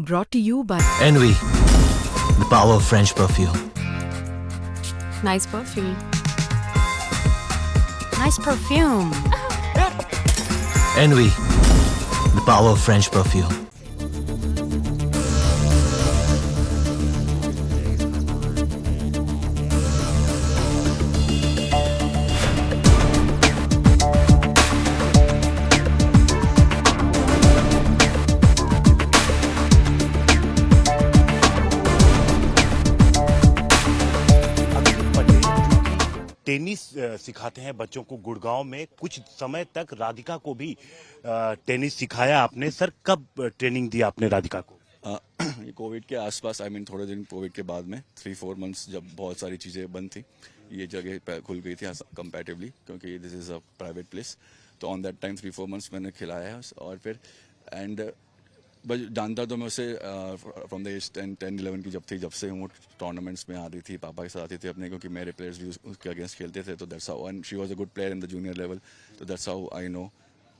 Brought to you by Envy, the power of French perfume. Nice perfume. Nice perfume. Envy, the power of French perfume. Tennis सिखाते हैं बच्चों को गुड़गांव में। कुछ समय तक राधिका को भी टेनिस सिखाया आपने। सर, कब ट्रेनिंग दी आपने राधिका को? ये कोविड के आसपास, थोड़े दिन कोविड के बाद में 3-4 मंथ्स जब बहुत सारी चीज़ें बंद थी, ये जगह खुल गई थी कंपैरेटिवली, क्योंकि this is a private place. तो ऑन दैट टाइम 3-4 मंथ्स मैंने खिलाया है। और फिर बस जानता तो मैं उसे फ्रॉम द एज 10-11 की जब से वो टूर्नामेंट्स में आती थी, पापा के साथ आती थी अपने, क्योंकि मेरे प्लेयर्स भी उसके अगेंस्ट खेलते थे। तो that's how, and she was a good player in the junior level. तो दैट्स हाउ आई नो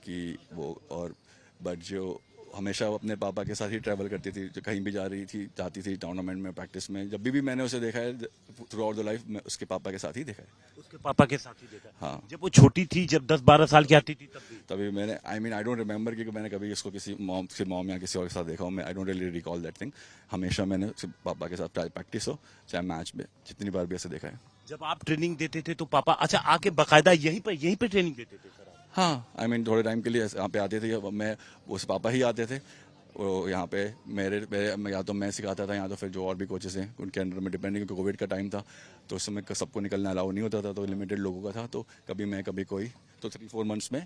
कि वो। और बट जो हमेशा वो अपने पापा के साथ ही ट्रैवल करती थी, जो कहीं भी जाती थी टूर्नामेंट में, प्रैक्टिस में, जब भी मैंने उसे देखा है थ्रू आउट द लाइफ, मैं उसके पापा के साथ ही देखा है। उसके पापा के साथ ही देखा? हाँ। जब वो छोटी थी, जब 10-12 साल की आती थी, तभी मैंने आई डोंट रिमेंबर कि मैंने कभी इसको किसी मॉम या किसी और के साथ देखा हूँ। मैं I don't really recall that thing. हमेशा मैंने पापा के साथ प्रैक्टिस हो चाहे मैच में, जितनी बार भी ऐसे देखा है। जब आप ट्रेनिंग देते थे तो पापा अच्छा आके बकायदा यहीं पे ट्रेनिंग देते थे सर? हाँ, थोड़े टाइम के लिए यहाँ पे आते थे। मैं उस पापा ही आते थे वो यहाँ पे। मेरे या तो मैं सिखाता था, या तो फिर जो और भी कोचेस हैं उनके अंडर में, डिपेंडिंग, क्योंकि कोविड का टाइम था तो उस समय सबको निकलना अलाउ नहीं होता था, तो लिमिटेड लोगों का था। तो कभी मैं कभी कोई, तो 3-4 मंथ्स में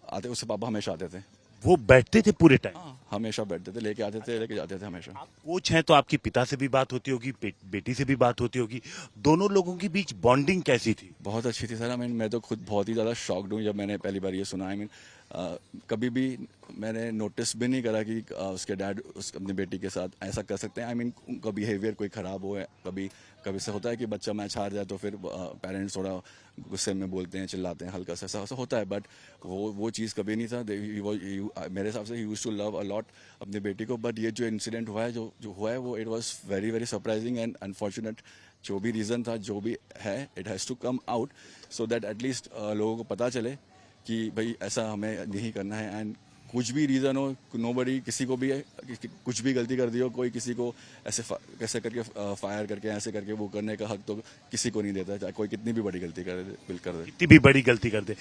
आते, उससे पापा हमेशा आते थे। वो बैठते थे पूरे टाइम? हाँ, हमेशा बैठते थे, लेके आते थे, लेके जाते थे हमेशा। आप कोच हैं तो आपके पिता से भी बात होती होगी, बेटी से भी बात होती होगी। दोनों लोगों के बीच बॉन्डिंग कैसी थी? बहुत अच्छी थी सर। मैं तो खुद बहुत ही ज़्यादा शॉक्ड हूँ जब मैंने पहली बार ये सुना। कभी भी मैंने नोटिस भी नहीं करा कि उसके डैड अपनी बेटी के साथ ऐसा कर सकते हैं। उनका बिहेवियर कोई ख़राब हो, कभी से होता है कि बच्चा मैच हार जाए तो फिर पेरेंट्स थोड़ा गुस्से में बोलते हैं, चिल्लाते हैं, हल्का सा ऐसा होता है। बट वो चीज़ कभी नहीं था। मेरे हिसाब से he used to love a lot अपनी बेटी को। बट ये जो इंसिडेंट हुआ है, जो हुआ है, वो it was very very surprising and unfortunate. जो भी रीज़न था, जो भी है, it has to come out so that at least लोगों को पता चले कि भाई ऐसा हमें नहीं करना है। एंड कुछ भी रीज़न हो, नोबडी, किसी को भी कुछ भी गलती कर दी हो, कोई किसी को ऐसे करके फायर करके ऐसे करके वो करने का हक तो किसी को नहीं देता, चाहे कोई कितनी भी बड़ी गलती कर दे। कितनी भी बड़ी गलती कर दे।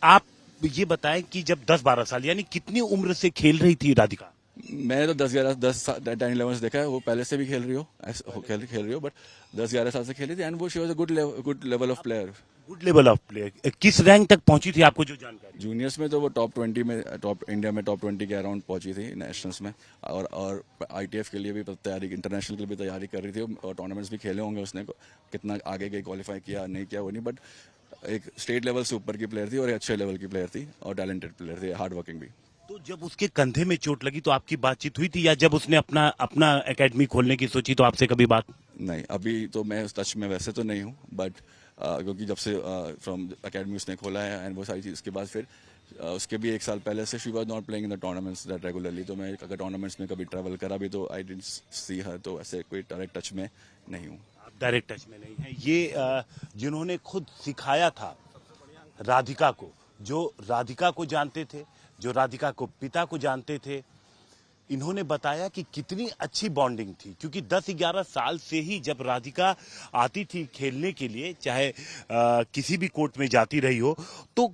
आप ये बताएं कि जब 10-12 साल, यानी कितनी उम्र से खेल रही थी राधिका? मैंने तो 10-11 से देखा है। वो पहले से भी खेल रही हो, बट 10-11 साल से खेली थी। एंड वो she was a good level of player. Good level of player. किस रैंक तक पहुंची थी, आपको जो जानकारी? जूनियर्स में तो वो इंडिया में टॉप 20 के अराउंड पहुंची थी नेशनल्स में। और ITF के लिए भी तैयारी, इंटरनेशनल के लिए भी तैयारी कर रही थी। और टूर्नामेंट्स भी खेले होंगे उसने। कितना आगे गई, क्वालिफाई किया नहीं किया वो नहीं, बट एक स्टेट लेवल से ऊपर की प्लेयर थी और अच्छे लेवल की प्लेयर थी और टैलेंटेड प्लेयर थी, हार्ड वर्किंग भी। तो जब उसके कंधे में चोट लगी तो आपकी बातचीत हुई थी, या जब उसने अपना एकेडमी खोलने की सोची तो आपसे कभी बात? नहीं, अभी तो मैं उस टच में वैसे तो नहीं हूँ, बट क्योंकि जब से फ्रॉम एकेडमी उसने खोला है एंड वो सारी चीज़, उसके बाद फिर उसके भी 1 साल पहले से she was not playing in the tournaments that regularly. तो मैं अगर टूर्नामेंट्स में कभी ट्रैवल करा भी तो आई डिडंट सी हर, तो ऐसे कोई डायरेक्ट टच में नहीं हूँ। आप डायरेक्ट टच में नहीं है। ये जिन्होंने खुद सिखाया था राधिका को, जो राधिका को जानते थे, जो राधिका को पिता को जानते थे, इन्होंने बताया कि कितनी अच्छी बॉन्डिंग थी। क्योंकि 10-11 साल से ही जब राधिका आती थी खेलने के लिए, चाहे किसी भी कोर्ट में जाती रही हो, तो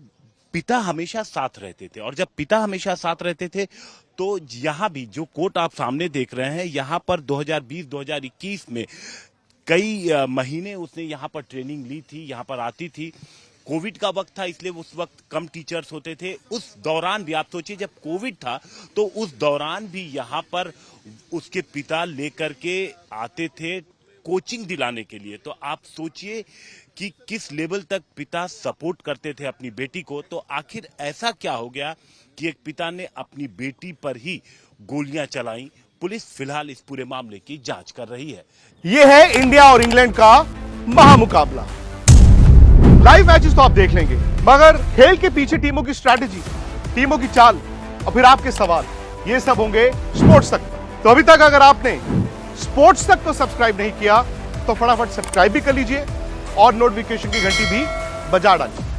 पिता हमेशा साथ रहते थे। और जब पिता हमेशा साथ रहते थे तो यहाँ भी जो कोर्ट आप सामने देख रहे हैं, यहाँ पर 2020-2021 में कई महीने उसने यहाँ पर ट्रेनिंग ली थी, यहाँ पर आती थी। कोविड का वक्त था, इसलिए उस वक्त कम टीचर्स होते थे। उस दौरान भी आप सोचिए, जब कोविड था तो उस दौरान भी यहाँ पर उसके पिता लेकर के आते थे कोचिंग दिलाने के लिए। तो आप सोचिए कि किस लेवल तक पिता सपोर्ट करते थे अपनी बेटी को। तो आखिर ऐसा क्या हो गया कि एक पिता ने अपनी बेटी पर ही गोलियां चलाई? पुलिस फिलहाल इस पूरे मामले की जांच कर रही है। ये है इंडिया और इंग्लैंड का महामुकाबला। लाइव मैचेस तो आप देख लेंगे, मगर खेल के पीछे टीमों की स्ट्रैटेजी, टीमों की चाल और फिर आपके सवाल, ये सब होंगे स्पोर्ट्स तक। तो अभी तक अगर आपने स्पोर्ट्स तक को सब्सक्राइब नहीं किया तो फटाफट सब्सक्राइब भी कर लीजिए और नोटिफिकेशन की घंटी भी बजा डालिए।